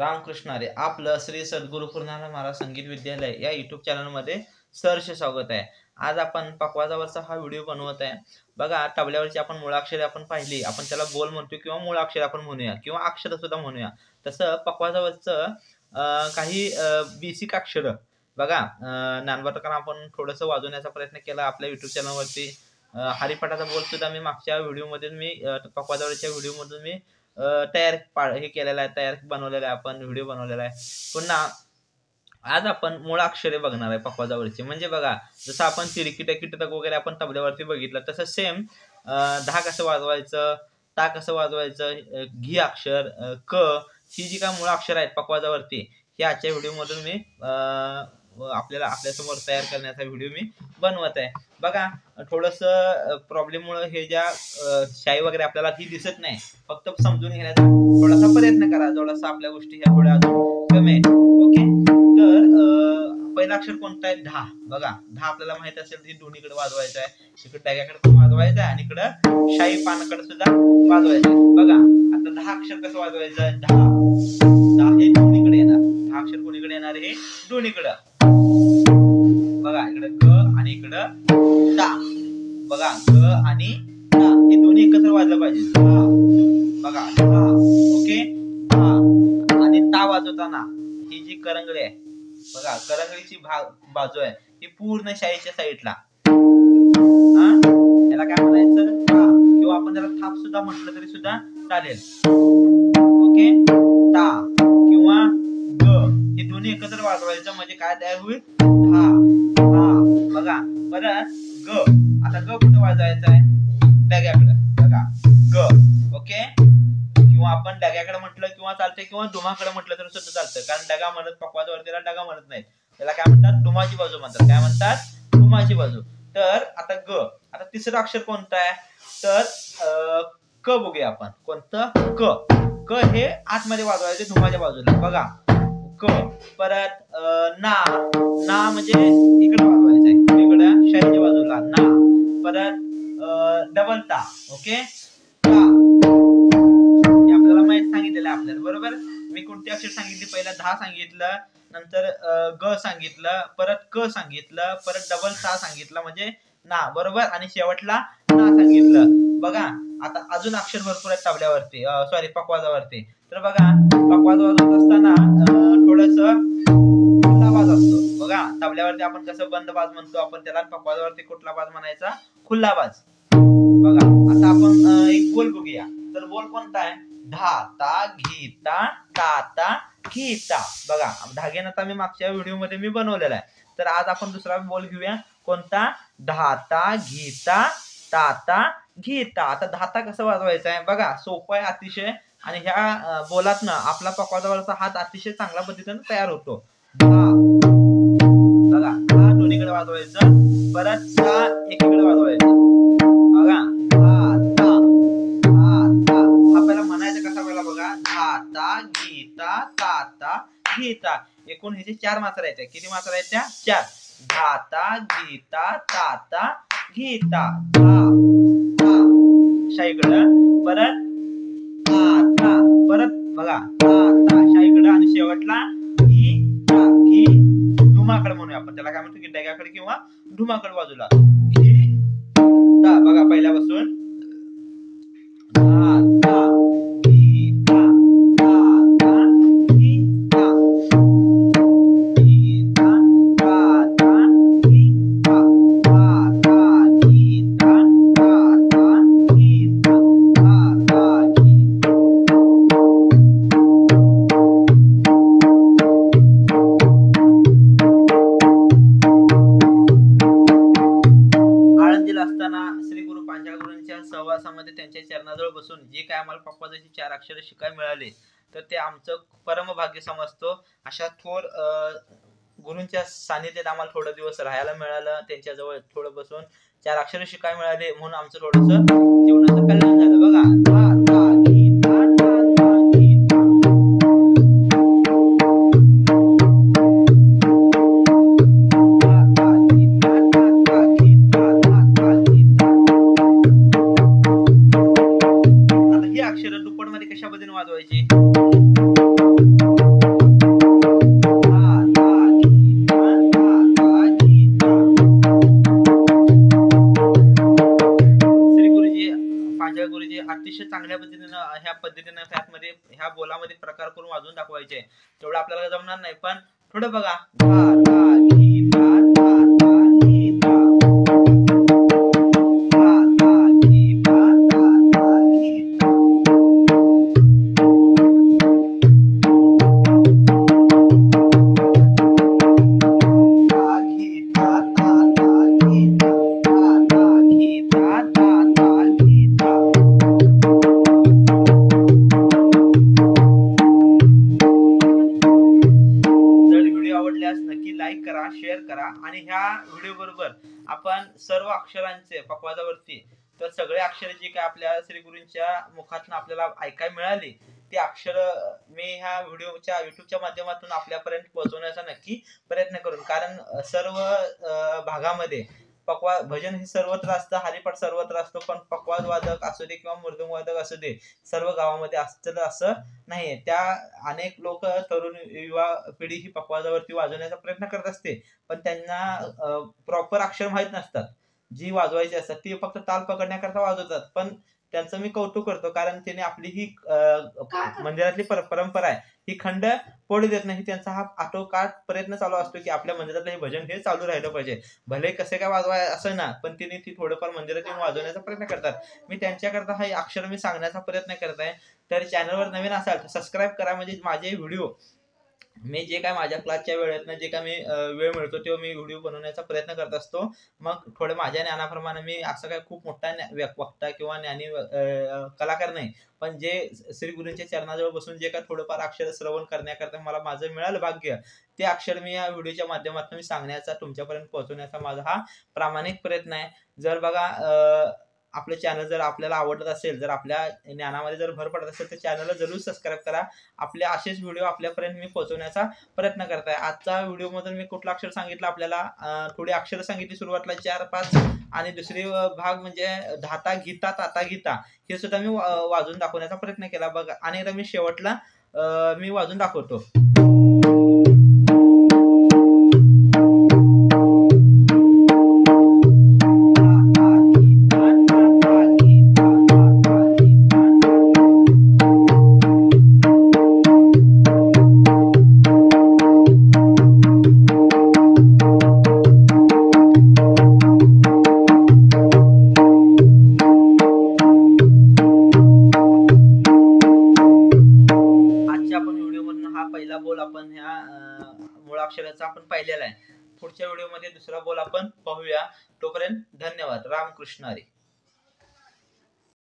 रामकृष्ण हरी. आपलं श्री सद्गुरु पूर्णानंद महाराज संगीत विद्यालय या युट्यूब चॅनलमध्ये सहर्ष स्वागत आहे. आज आपण पकवाजावरचा हा व्हिडिओ बनवत आहे. बघा, तबल्यावरची आपण मुळाक्षरे आपण पाहिली, आपण त्याला बोल म्हणतो किंवा मुळाक्षर आपण म्हणूया किंवा अक्षर सुद्धा म्हणूया. तसं पकवाजावरचं काही बेसिक अक्षर बघा, ज्ञानवर्धकांना आपण थोडंसं वाजवण्याचा प्रयत्न केला आपल्या युट्यूब चॅनलवरती. हरिपाठाचा बोल सुद्धा मी मागच्या व्हिडिओमध्ये पकवाजावरच्या व्हिडिओमधून मी हे केलेला आहे, तयार बनवलेला आहे, आपण व्हिडिओ बनवलेला आहे. पुन्हा आज आपण मुळाक्षरे बघणार आहे पकवाजावरची. म्हणजे बघा, जसं आपण तिरकीटक कीटक वगैरे आपण तबल्यावरती बघितलं, तसं सेम धा कसं वाजवायचं, ता कसं वाजवायचं, घी अक्षर, क ही जी काय मुळाक्षर आहेत पकवाजावरती, ही आजच्या व्हिडिओमधून मी आपल्याला आपल्यासमोर तयार करण्याचा व्हिडिओ मी बनवत आहे. बघा, थोडंसं प्रॉब्लेममुळे हे ज्या शाई वगैरे आपल्याला ती दिसत नाही, फक्त समजून घेण्याचा थोडासा प्रयत्न करा. थोडासा आपल्या गोष्टी ह्या थोड्या अजून कमी आहेत. ओके, तर पहिला अक्षर कोणता आहे? धा. बघा, धा आपल्याला माहित असेल ती दोन्हीकडे वाजवायचं आहे. इकडे डाव्याकडे पण वाजवायचं आहे आणि इकडं शाई पानाकडे सुद्धा वाजवायचं आहे. बघा, आता धा अक्षर कसं वाजवायचं? धा धा हे दोन्हीकडे येणार. धा अक्षर कोणीकडे येणार? हे दोन्हीकडे. बघा, इकडे ग आणि इकडं ता. बघा, ग आणि ता हे दोन्ही एकत्र वाजलं पाहिजे. बघा, धा. ओके, धा आणि ता वाजवताना ही जी करंगळी आहे, बघा, करंगळीची बाजू आहे ही पूर्ण शाईच्या साईडला. याला काय म्हणायचं? ता, किंवा आपण त्याला थाप सुद्धा म्हटलं तरी सुद्धा चालेल. ओके, ता किंवा ग हे दोन्ही एकत्र वाजवायचं म्हणजे काय तयार होईल? धा. बघा, परत ग. आता ग कुठे वाजवायचं आहे? डग्याकडे. बघा, ग. ओके, किंवा आपण डग्याकडे म्हटलं किंवा चालतंय, किंवा दुमाकडे म्हटलं तर सुद्धा चालतं, कारण डगा म्हणत पकवाजावरतीला डगा म्हणत नाहीत, त्याला काय म्हणतात? दुमाची बाजू म्हणतात. काय म्हणतात? दुमाची बाजू. तर आता ग. आता तिसरं अक्षर कोणतं आहे? तर क बघूया आपण. कोणतं? क. क हे आतमध्ये वाजवायचे दुमाच्या बाजूला. बघा, क. परत ना. ना म्हणजे इकडे वाजवायचं आहे, इकडे शाईच्या बाजूला ना. परत डबल ता. ओके, ता हे आपल्याला माहित सांगितलेलं आहे आपल्याला, बरोबर. मी कोणते अक्षर सांगितले? पहिला धा सांगितलं, नंतर ग सांगितलं, परत क सांगितलं, परत डबल ता सांगितलं म्हणजे ना, बरोबर, आणि शेवटला ना सांगितलं. बघा, आता अजून अक्षर भरपूर आहेत तबल्यावरती, सॉरी पकवाजावरती. तर बघा, पकवाज वाजवत असताना थोडंसं खुला बाज असतो. बघा, तबल्यावरती आपण कसं बंद बाज म्हणतो, आपण त्याला पकवाजावरती कुठला बाज म्हणायचा? खुला बाज. बघा, आता आपण एक बोल बघूया. तर बोल कोणता आहे? धा ता घी ता ता ता घी ता. बघा, धागेनं आता मी मागच्या व्हिडिओ मध्ये मी बनवलेला आहे. तर आज आपण दुसरा बोल घेऊया. कोणता? धा ता घी ता ता ता घी ता. आता धाता कसं वाजवायचं आहे? बघा, सोपं आहे अतिशय, आणि ह्या बोलातनं आपला पकवाजावरचा हात अतिशय चांगल्या पद्धतीने तयार होतो. धा. बघा, धा दोन्हीकडे वाजवायचं, परत ता एकीकडे वाजवायचं. बघा, धा ता धा ता. हा पहिला म्हणायचं कसा पहिला? बघा, धा ता घी ता ता ता घी ता. एकूण ह्याचे 4 मात्रा आहेत. किती मात्रा आहेत त्या? 4. धा ता घी ता ता ता घी ता. धा ता शाईकडं, परत ता ता, परत बघा ता ता शाईकडं, आणि शेवटला घी ता. घी धुमाकडे म्हणूया आपण, त्याला काय म्हणतो? की डग्याकडे किंवा धुमाकडे बाजूला. घी ता. बघा, पहिल्यापासून धा ता घी ता ता ता घी ता. घी ता ता ता घी ता ता ता घी ता ता ता घी ता ता ता घी. आळंदीला असताना श्री गुरु पांचाळगुरूंच्या सहवासामध्ये त्यांच्या चरणाजवळ बसून जे काय आम्हाला पकवाजाची 4 अक्षर शिकायला मिळाले, तर ते आमचं परमभाग्य समजतो. अशा थोर गुरूंच्या सानिध्यात आम्हाला थोडं दिवस राहायला मिळालं, त्यांच्याजवळ थोडं बसून 4 अक्षर शिकायला मिळाले, म्हणून आमचं थोडंसं जीवनाचं कल्याण झालं. बघा, धा ता घी ता ता ता घी ता. धा ता घी ता ता ता घी ता धा ता घी ता. आता ही अक्षर दुप्पट मध्ये कशा पद्धतीने वाजवायची? गुरुजी अतिशय चांगल्या पद्धतीनं ह्या पद्धतीनं त्यामध्ये ह्या बोलामध्ये प्रकार करून वाजवून दाखवायचे. तेवढं आपल्याला जमणार नाही, पण थोडं बघा. धा धा धी धा धा धा धी धा, धा धा धी धा धा धा धी धा. नक्की लाईक करा, शेअर करा आणि ह्या व्हिडिओ बरोबर आपण सर्व अक्षरांचे पकवाजावरती तर सगळे अक्षरे जे काय आपल्या श्री गुरूंच्या मुखातून आपल्याला ऐकायला मिळाली ती अक्षर मी ह्या व्हिडिओच्या युट्यूबच्या माध्यमातून आपल्यापर्यंत पोहोचवण्याचा नक्की प्रयत्न करून, कारण सर्व भागामध्ये पकवाज भजन हे सर्वत्र असतं, हरिपाठ सर्वत्र असतो, पण पकवाज वादक असू दे किंवा मृदुंग वादक असू दे सर्व गावामध्ये असतं असं नाहीये. त्या अनेक लोक तरुण युवा पिढी ही पकवाजावरती वाजवण्याचा प्रयत्न करत असते, पण त्यांना प्रॉपर अक्षर माहीत नसतात जी वाजवायची असतात, ती फक्त ताल पकडण्याकरता वाजवतात. पण त्यांचं मी कौतुक करतो, कारण त्याने आपली ही मंदिरातली परंपरा आहे ही खंड पडू देत नाही. त्यांचा हा आटोकाट प्रयत्न चालू असतो की आपल्या मंदिरातलं हे भजन हे चालू राहिलं पाहिजे, भले कसे काय वाजवाय असं ना, पण तिने ती थोडंफार मंदिरात येऊन वाजवण्याचा प्रयत्न करतात. मी त्यांच्याकरता हा अक्षर मी सांगण्याचा प्रयत्न करत आहे. तर चॅनलवर नवीन असाल तर सबस्क्राईब करा, म्हणजे माझे व्हिडिओ मी जे काय माझ्या क्लासच्या वेळेतनं जे काय मी वेळ मिळतो तेव्हा मी व्हिडिओ बनवण्याचा प्रयत्न करत असतो. मग थोडं माझ्या ज्ञानाप्रमाणे मी असं काय खूप मोठा वक्ता किंवा ज्ञानी कलाकार नाही, पण जे श्री गुरूंच्या चरणाजवळ बसून जे काय थोडंफार अक्षर श्रवण करण्याकरता मला माझं मिळालं भाग्य, ते अक्षर मी या व्हिडिओच्या माध्यमातून मी सांगण्याचा तुमच्यापर्यंत पोहोचवण्याचा माझा हा प्रामाणिक प्रयत्न आहे. जर बघा आपलं चॅनल जर आपल्याला आवडत असेल, जर आपल्या ज्ञानामध्ये जर भर पडत असेल तर चॅनलला जरूर सबस्क्राईब करा. आपले असेच व्हिडिओ आपल्यापर्यंत मी पोहोचवण्याचा प्रयत्न करत आहे. आजचा व्हिडिओमधून मी कुठलं अक्षर सांगितलं आपल्याला, थोडी अक्षर सांगितली सुरुवातीला 4-5, आणि दुसरी भाग म्हणजे धाता गीता ताता गीता हे सुद्धा मी वाजून दाखवण्याचा प्रयत्न केला. बघा आणि एकदा मी शेवटला मी वाजून दाखवतो. पहिला बोल आपण ह्या मुळाक्षराचा आपण पाहिलेला आहे. पुढच्या व्हिडिओमध्ये दुसरा बोल आपण पाहूया. तोपर्यंत धन्यवाद. रामकृष्ण हरी.